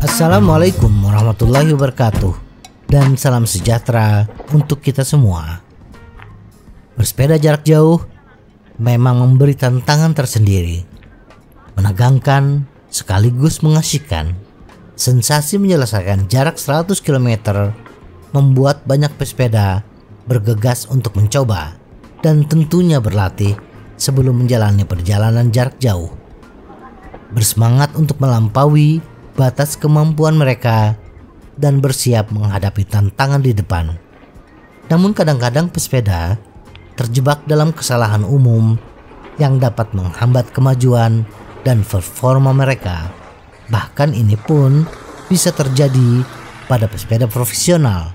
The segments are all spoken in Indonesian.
Assalamualaikum warahmatullahi wabarakatuh, dan salam sejahtera untuk kita semua. Bersepeda jarak jauh memang memberi tantangan tersendiri, menegangkan sekaligus mengasihkan. Sensasi menyelesaikan jarak 100 km membuat banyak pesepeda bergegas untuk mencoba dan tentunya berlatih sebelum menjalani perjalanan jarak jauh. Bersemangat untuk melampaui batas kemampuan mereka dan bersiap menghadapi tantangan di depan. Namun kadang-kadang pesepeda terjebak dalam kesalahan umum yang dapat menghambat kemajuan dan performa mereka. Bahkan ini pun bisa terjadi pada pesepeda profesional.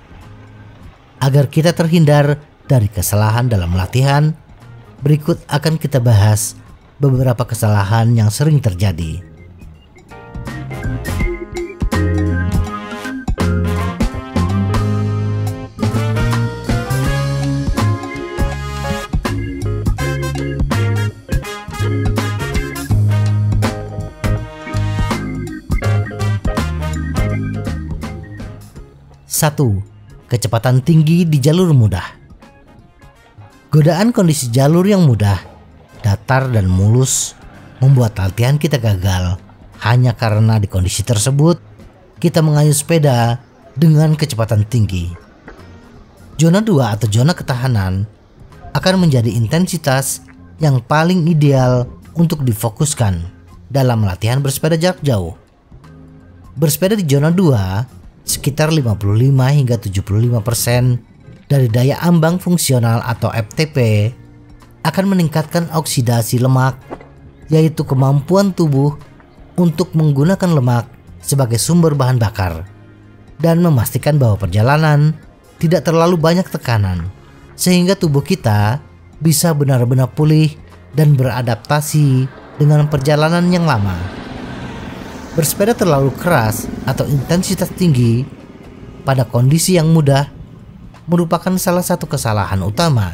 Agar kita terhindar dari kesalahan dalam latihan, berikut akan kita bahas beberapa kesalahan yang sering terjadi. Satu, kecepatan tinggi di jalur mudah. Godaan kondisi jalur yang mudah, datar dan mulus membuat latihan kita gagal hanya karena di kondisi tersebut kita mengayuh sepeda dengan kecepatan tinggi. Zona 2 atau zona ketahanan akan menjadi intensitas yang paling ideal untuk difokuskan dalam latihan bersepeda jarak jauh. Bersepeda di zona 2 sekitar 55 hingga 75% dari daya ambang fungsional atau FTP akan meningkatkan oksidasi lemak, yaitu kemampuan tubuh untuk menggunakan lemak sebagai sumber bahan bakar, dan memastikan bahwa perjalanan tidak terlalu banyak tekanan sehingga tubuh kita bisa benar-benar pulih dan beradaptasi dengan perjalanan yang lama. Bersepeda terlalu keras atau intensitas tinggi pada kondisi yang mudah merupakan salah satu kesalahan utama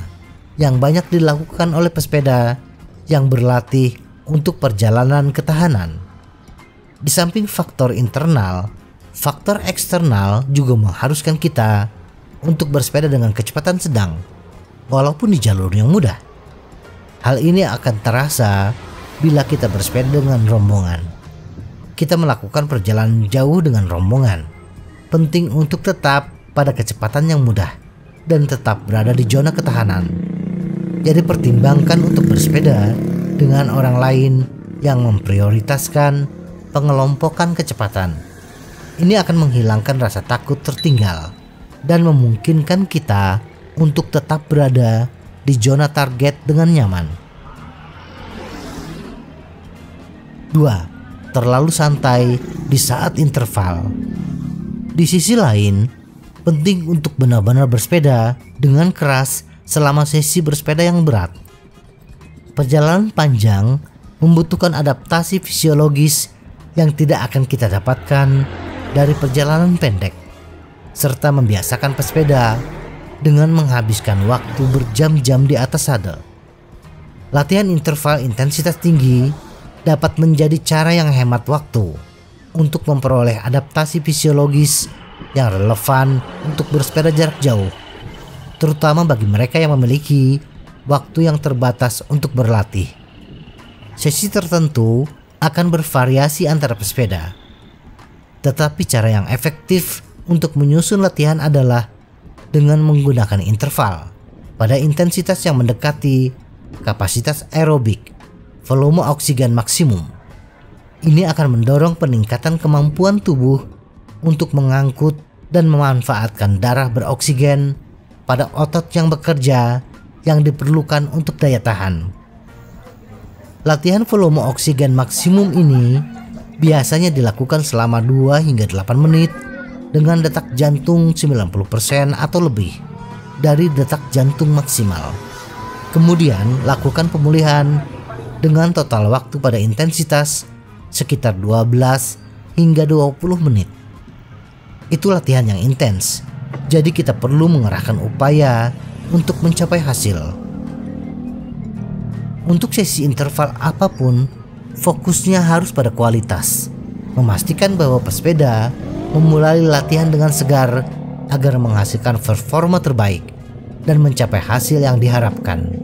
yang banyak dilakukan oleh pesepeda yang berlatih untuk perjalanan ketahanan. Di samping faktor internal, faktor eksternal juga mengharuskan kita untuk bersepeda dengan kecepatan sedang walaupun di jalur yang mudah. Hal ini akan terasa bila kita bersepeda dengan rombongan. Kita melakukan perjalanan jauh dengan rombongan. Penting untuk tetap pada kecepatan yang mudah dan tetap berada di zona ketahanan. Jadi pertimbangkan untuk bersepeda dengan orang lain yang memprioritaskan pengelompokan kecepatan. Ini akan menghilangkan rasa takut tertinggal dan memungkinkan kita untuk tetap berada di zona target dengan nyaman. 2. Terlalu santai di saat interval. Di sisi lain, penting untuk benar-benar bersepeda dengan keras selama sesi bersepeda yang berat. Perjalanan panjang membutuhkan adaptasi fisiologis yang tidak akan kita dapatkan dari perjalanan pendek, serta membiasakan pesepeda dengan menghabiskan waktu berjam-jam di atas sadel. Latihan interval intensitas tinggi dapat menjadi cara yang hemat waktu untuk memperoleh adaptasi fisiologis yang relevan untuk bersepeda jarak jauh, terutama bagi mereka yang memiliki waktu yang terbatas untuk berlatih. Sesi tertentu akan bervariasi antara pesepeda, tetapi cara yang efektif untuk menyusun latihan adalah dengan menggunakan interval pada intensitas yang mendekati kapasitas aerobik, volume oksigen maksimum. Ini akan mendorong peningkatan kemampuan tubuh untuk mengangkut dan memanfaatkan darah beroksigen pada otot yang bekerja yang diperlukan untuk daya tahan. Latihan volume oksigen maksimum ini biasanya dilakukan selama 2 hingga 8 menit dengan detak jantung 90% atau lebih dari detak jantung maksimal. Kemudian lakukan pemulihan dengan total waktu pada intensitas sekitar 12 hingga 20 menit. Itu latihan yang intens, jadi kita perlu mengerahkan upaya untuk mencapai hasil. Untuk sesi interval apapun, fokusnya harus pada kualitas. Memastikan bahwa pesepeda memulai latihan dengan segar agar menghasilkan performa terbaik dan mencapai hasil yang diharapkan.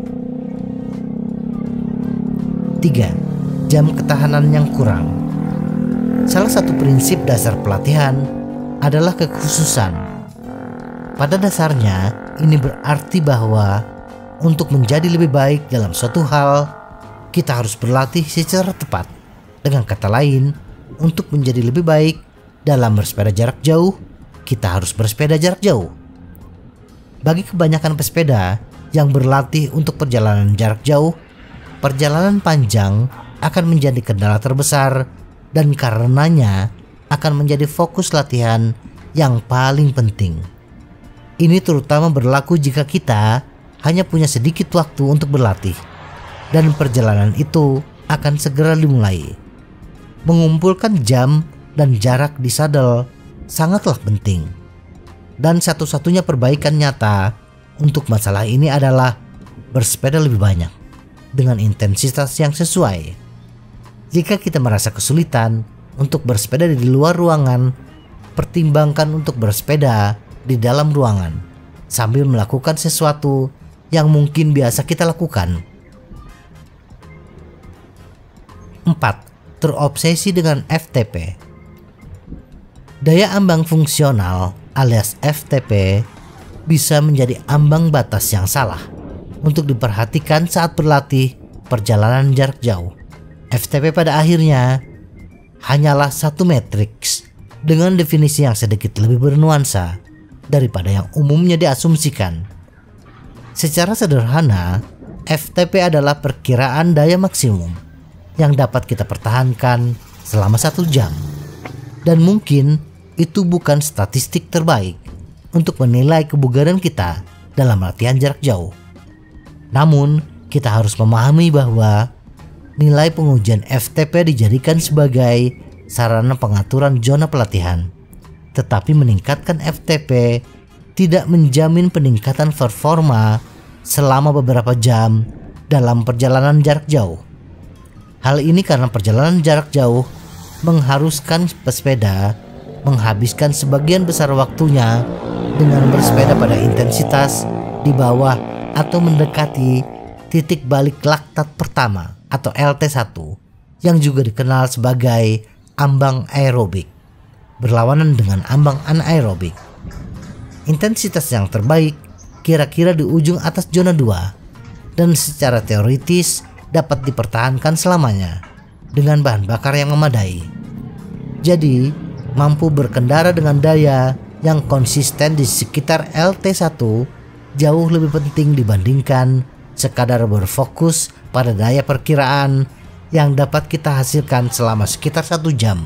3. Jam ketahanan yang kurang. Salah satu prinsip dasar pelatihan adalah kekhususan. Pada dasarnya, ini berarti bahwa untuk menjadi lebih baik dalam suatu hal, kita harus berlatih secara tepat. Dengan kata lain, untuk menjadi lebih baik dalam bersepeda jarak jauh, kita harus bersepeda jarak jauh. Bagi kebanyakan pesepeda yang berlatih untuk perjalanan jarak jauh, perjalanan panjang akan menjadi kendala terbesar dan karenanya akan menjadi fokus latihan yang paling penting. Ini terutama berlaku jika kita hanya punya sedikit waktu untuk berlatih dan perjalanan itu akan segera dimulai. Mengumpulkan jam dan jarak di sadel sangatlah penting. Dan satu-satunya perbaikan nyata untuk masalah ini adalah bersepeda lebih banyak dengan intensitas yang sesuai. Jika kita merasa kesulitan untuk bersepeda di luar ruangan, pertimbangkan untuk bersepeda di dalam ruangan sambil melakukan sesuatu yang mungkin biasa kita lakukan. 4. Terobsesi dengan FTP. Daya ambang fungsional alias FTP bisa menjadi ambang batas yang salah untuk diperhatikan saat berlatih perjalanan jarak jauh. FTP pada akhirnya hanyalah satu matriks dengan definisi yang sedikit lebih bernuansa daripada yang umumnya diasumsikan. Secara sederhana, FTP adalah perkiraan daya maksimum yang dapat kita pertahankan selama 1 jam. Dan mungkin itu bukan statistik terbaik untuk menilai kebugaran kita dalam latihan jarak jauh. Namun, kita harus memahami bahwa nilai pengujian FTP dijadikan sebagai sarana pengaturan zona pelatihan. Tetapi meningkatkan FTP tidak menjamin peningkatan performa selama beberapa jam dalam perjalanan jarak jauh. Hal ini karena perjalanan jarak jauh mengharuskan pesepeda menghabiskan sebagian besar waktunya dengan bersepeda pada intensitas di bawah atau mendekati titik balik laktat pertama atau LT1 yang juga dikenal sebagai ambang aerobik, berlawanan dengan ambang anaerobik. Intensitas yang terbaik kira-kira di ujung atas zona 2 dan secara teoritis dapat dipertahankan selamanya dengan bahan bakar yang memadai. Jadi, mampu berkendara dengan daya yang konsisten di sekitar LT1 jauh lebih penting dibandingkan sekadar berfokus pada daya perkiraan yang dapat kita hasilkan selama sekitar 1 jam.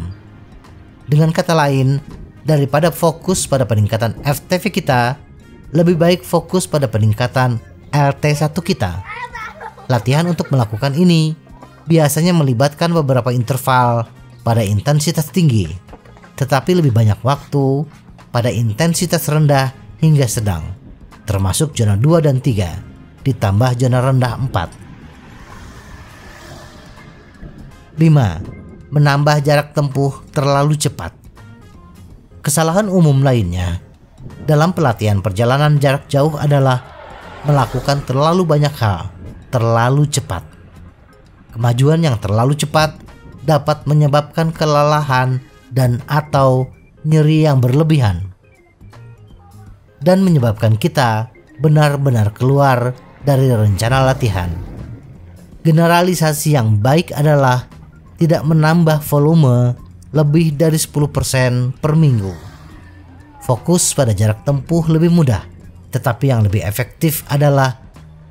Dengan kata lain, daripada fokus pada peningkatan FTP kita, lebih baik fokus pada peningkatan LT1 kita. Latihan untuk melakukan ini biasanya melibatkan beberapa interval pada intensitas tinggi, tetapi lebih banyak waktu pada intensitas rendah hingga sedang, termasuk zona 2 dan 3, ditambah zona rendah 4. 5. Menambah jarak tempuh terlalu cepat. Kesalahan umum lainnya dalam pelatihan perjalanan jarak jauh adalah melakukan terlalu banyak hal terlalu cepat. Kemajuan yang terlalu cepat dapat menyebabkan kelelahan dan atau nyeri yang berlebihan dan menyebabkan kita benar-benar keluar dari rencana latihan. Generalisasi yang baik adalah tidak menambah volume lebih dari 10% per minggu. Fokus pada jarak tempuh lebih mudah, tetapi yang lebih efektif adalah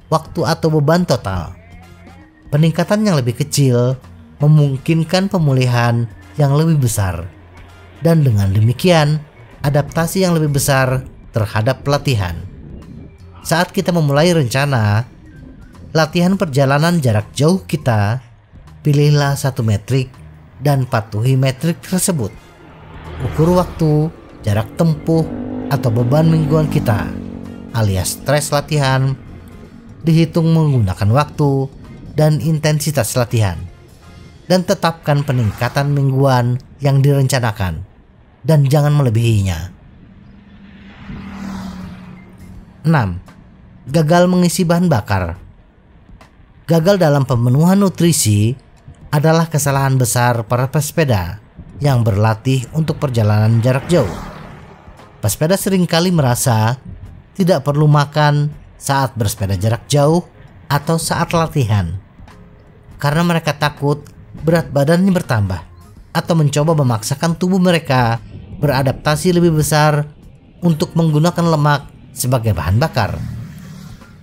waktu atau beban total. Peningkatan yang lebih kecil memungkinkan pemulihan yang lebih besar, dan dengan demikian adaptasi yang lebih besar terhadap pelatihan. Saat kita memulai rencana latihan perjalanan jarak jauh kita, pilihlah satu metrik dan patuhi metrik tersebut. Ukur waktu, jarak tempuh, atau beban mingguan kita alias stres latihan dihitung menggunakan waktu dan intensitas latihan, dan tetapkan peningkatan mingguan yang direncanakan, dan jangan melebihinya. 6. Gagal mengisi bahan bakar. Gagal dalam pemenuhan nutrisi adalah kesalahan besar para pesepeda yang berlatih untuk perjalanan jarak jauh. Pesepeda seringkali merasa tidak perlu makan saat bersepeda jarak jauh atau saat latihan, karena mereka takut berat badannya bertambah atau mencoba memaksakan tubuh mereka beradaptasi lebih besar untuk menggunakan lemak sebagai bahan bakar.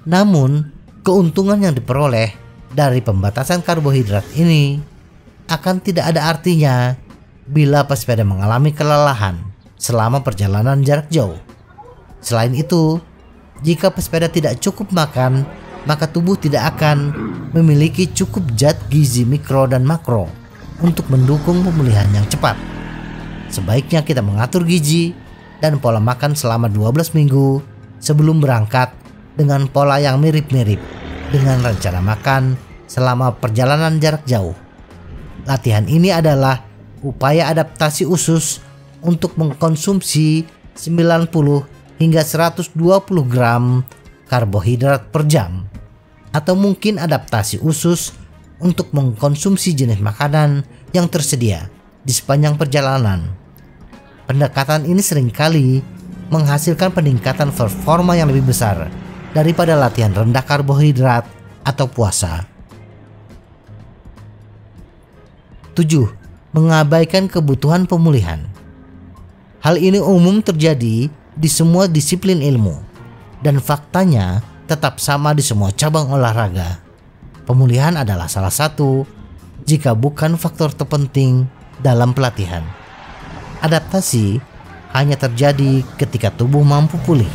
Namun, keuntungan yang diperoleh dari pembatasan karbohidrat ini akan tidak ada artinya bila pesepeda mengalami kelelahan selama perjalanan jarak jauh. Selain itu, jika pesepeda tidak cukup makan, maka tubuh tidak akan memiliki cukup zat gizi mikro dan makro untuk mendukung pemulihan yang cepat. Sebaiknya kita mengatur gizi dan pola makan selama 12 minggu sebelum berangkat dengan pola yang mirip-mirip dengan rencana makan selama perjalanan jarak jauh. Latihan ini adalah upaya adaptasi usus untuk mengkonsumsi 90 hingga 120 gram karbohidrat per jam, atau mungkin adaptasi usus untuk mengkonsumsi jenis makanan yang tersedia di sepanjang perjalanan. Pendekatan ini seringkali menghasilkan peningkatan performa yang lebih besar daripada latihan rendah karbohidrat atau puasa. 7. Mengabaikan kebutuhan pemulihan. Hal ini umum terjadi di semua disiplin ilmu, dan faktanya tetap sama di semua cabang olahraga. Pemulihan adalah salah satu, jika bukan faktor terpenting dalam pelatihan. Adaptasi hanya terjadi ketika tubuh mampu pulih.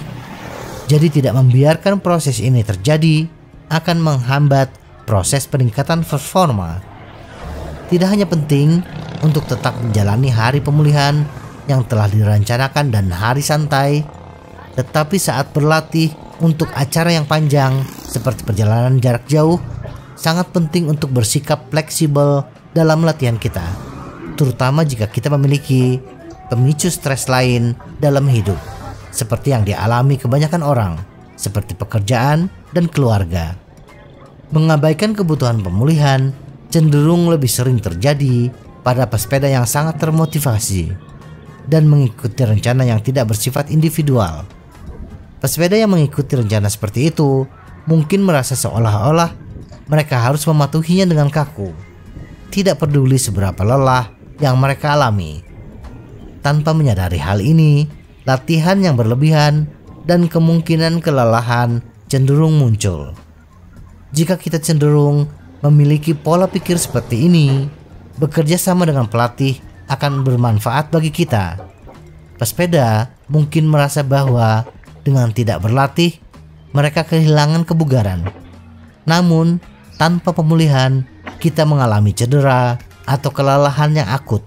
Jadi tidak membiarkan proses ini terjadi akan menghambat proses peningkatan performa. Tidak hanya penting untuk tetap menjalani hari pemulihan yang telah direncanakan dan hari santai, tetapi saat berlatih untuk acara yang panjang seperti perjalanan jarak jauh, sangat penting untuk bersikap fleksibel dalam latihan kita, terutama jika kita memiliki pemicu stres lain dalam hidup, seperti yang dialami kebanyakan orang, seperti pekerjaan dan keluarga. Mengabaikan kebutuhan pemulihan cenderung lebih sering terjadi pada pesepeda yang sangat termotivasi dan mengikuti rencana yang tidak bersifat individual. Pesepeda yang mengikuti rencana seperti itu mungkin merasa seolah-olah mereka harus mematuhinya dengan kaku, tidak peduli seberapa lelah yang mereka alami. Tanpa menyadari hal ini, latihan yang berlebihan dan kemungkinan kelelahan cenderung muncul. Jika kita cenderung memiliki pola pikir seperti ini, bekerja sama dengan pelatih akan bermanfaat bagi kita. Pesepeda mungkin merasa bahwa dengan tidak berlatih, mereka kehilangan kebugaran. Namun, tanpa pemulihan, kita mengalami cedera atau kelelahan yang akut,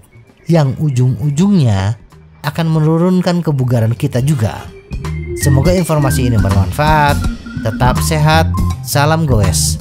yang ujung-ujungnya akan menurunkan kebugaran kita juga. Semoga informasi ini bermanfaat. Tetap sehat, salam goes.